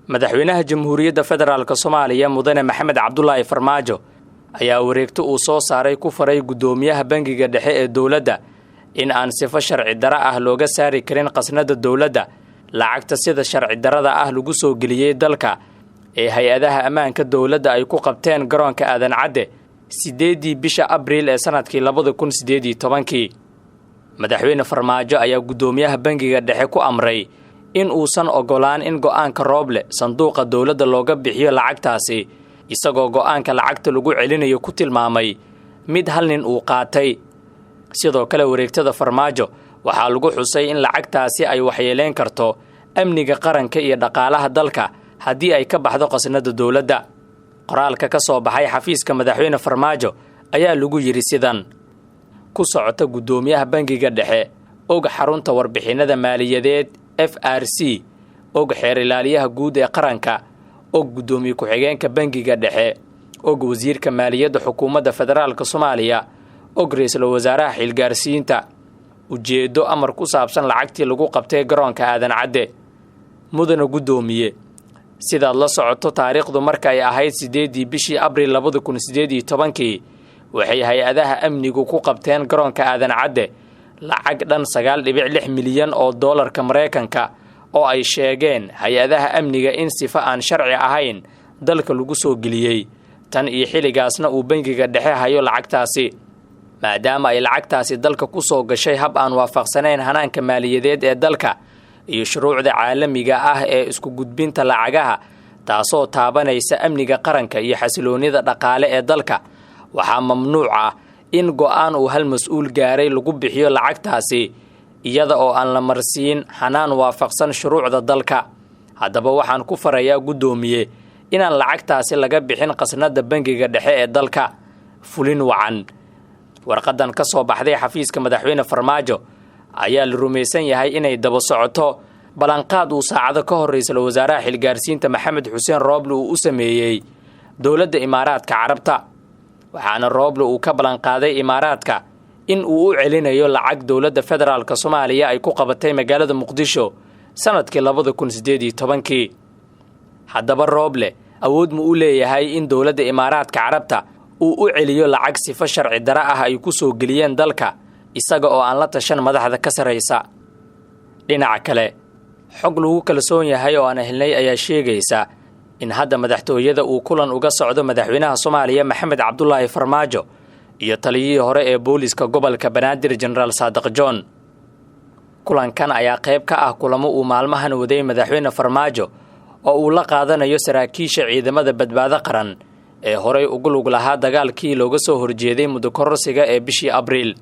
madaxweynaha jamhuuriyadda federaalk Soomaaliya mudane Maxamed Cabdullaahi Farmaajo ayaa wareegto uu soo saaray ku faray gudoomiyaha bangiga dhexe ee dawladda in aan sifo sharci dara ah looga saari karin qasnada dawladda lacagta sida sharci darada ah lagu soo geliyay dalka ee hay'adaha ammaanka dawladda ay ku qabteen garoonka Aadan Cadde 8 bisha Abriil ee sanadkii 2018 madaxweyne Farmaajo ayaa gudoomiyaha bangiga dhexe ku amray in uusan ogolaan in go'aanka Rooble sanduuqa dawladda looga bixiyo lacagtaasi isagoo go'aanka lacagta lagu celinayo ku tilmaamay mid hal nin uu qaatay sidoo kale wareegtada Farmaajo waxaa lagu xusay in lacagtaasi ay waxyeeleen karto amniga qaranka iyo dhaqaalaha dalka haddii ay ka baxdo qasnada dawladda qoraalka ka soo baxay xafiiska madaxweyne Farmaajo ayaa lagu yiri sidan ku socota gudoomiyaha bangiga dhexe og xarunta warbixinada maaliyadeed FRC og xeer ilaaliyaha guud ee qaranka og gudoomiye ku-xigeenka bangiga dhexe og wasiirka maaliyadda xukuumadda federaalka Soomaaliya og ra'iisul wasaaraha xilgaarsiinta ujeedo amar ku saabsan lacagtii lagu qabtay garoonka Aadan Cadde mudane gudoomiye sidaad la socoto taariikhdu marka ay ahayd 8 bishii Abriil 2018 waxay hay'adaha amnigu ku qabteen garoonka Aadan Cadde lacag dhan 9.6 milyan oo doolarka Mareykanka oo ay sheegeen hay'adaha amniga in sifa aan sharci ahayn dalka lagu soo geliyay tan iyo xiligaasna uu bangiga dhexe hayo lacagtaasi maadaama ay lacagtaasi dalka ku soo gashay hab aan waafaqsanayn hanaanka maaliyadeed ee dalka iyo shuruucda caalamiga ah ee isku gudbinta lacagaha taasoo taabanaysa amniga qaranka iyo xasiloonida dhaqaale ee dalka waxaa mamnuuc ah in go'aan uu hal mas'uul gaaray lagu bixiyo lacagtaasi iyada oo aan la marsiin hanaan waafaqsan shuruucda dalka haddaba waxaan ku farayaa gudoomiye inaan lacagtaasi laga bixin qasnada bangiga dhexe ee dalka fulin wacan warqadan ka soo baxday xafiiska madaxweyne Farmaajo ayaa la rumaysan yahay inay daba socoto balanqaad uu saacado ka hor ra'iisul wasaaraha xilgaarsiinta Maxamed Xuseen Rooble uu u sameeyay dawladda Imaaraadka Carabta waxaana Rooble uu ka balanqaaday Imaaraadka in uu u celinayo lacag dawladda federaalka Soomaaliya ay ku qabatay magaalada Muqdisho sanadkii 2018 haddaba Rooble awood ma u leeyahay in dawladda Imaaraadka Carabta uu u celiyo lacag sifo sharci dara ah ay ku soo geliyeen dalka isaga oo aan la tashan madaxda ka sareysa dhinaca kale xog lagu kalsoon yahay oo aan helnay ayaa sheegaysa in hadda madaxtooyada uu kulan uga socdo madaxweynaha Soomaaliya Maxamed Cabdullaahi Farmaajo iyo taliyihii hore ee booliska gobolka Banaadir General Saadiq John kulankan ayaa qayb ka ah kulamo uu maalmahan waday madaxweyne Farmaajo oo uu la qaadanayo saraakiisha ciidamada badbaado qaran ee horey ugu lug lahaa dagaalkii looga soo horjeeday muddo kororsiga ee bishii Abriil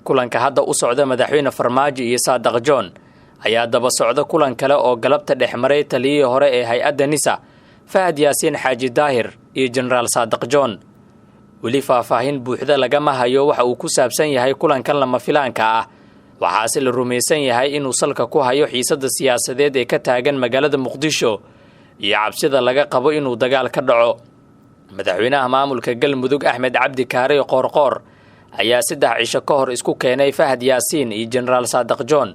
kulanka hadda u socda madaxweyne Farmaajo iyo Saadiq John ayaa daba socda kulan kale oo galabta dhexmaray taliyihii hore ee hay'adda NISA Fahad Yaasiin Xaaji Daahir iyo General Saadiq John weli faahfaahin buuxda lagama hayo waxa uu ku saabsan yahay kulankan lama filaanka ah waxaase la rumaysan yahay inuu salka ku hayo xiisadda siyaasadeed ee ka taagan magaalada Muqdisho iyo cabsida laga qabo inuu dagaal ka dhaco madaxweynaha maamulka Galmudug Axmed Cabdi Kaare Qoorqoor ayaa 3 cisho ka hor isku keenay Fahad Yaasiin iyo General Saadiq John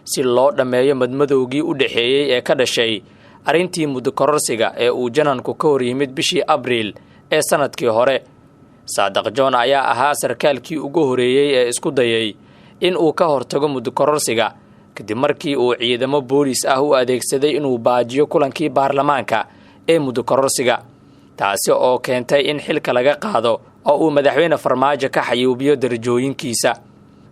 si loo dhameeyo madmadowgii u dhaxeeyay ee ka dhashay arintii muddo kororsiga ee uu jananku ka hor yimid bishii Abriil ee sanadkii hore Saadiq John ayaa ahaa sarkaalkii ugu horeeyay ee isku dayay in uu ka hortago muddo kororsiga kadib markii uu ciidamo boolis ah u adeegsaday inuu baajiyo kulankii baarlamaanka ee muddo kororsiga taasi oo keentay in xilka laga qaado oo uu madaxweyne Farmaajo ka xayuubiyo darajooyinkiisa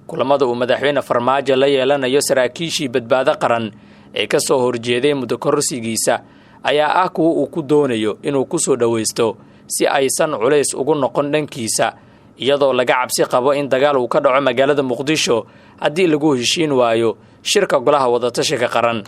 kulamada uu madaxweyne Farmaajo la yeelanayo saraakiishii badbaado qaran ee ka soo horjeeday muddo kororsigiisa ayaa ah kuwa uu ku doonayo inuu ku soo dhaweysto si aysan culays ugu noqon dhankiisa iyadoo laga cabsi qabo in dagaal uu ka dhaco magaalada Muqdisho haddii lagu heshiin waayo shirka golaha wada tashiga qaran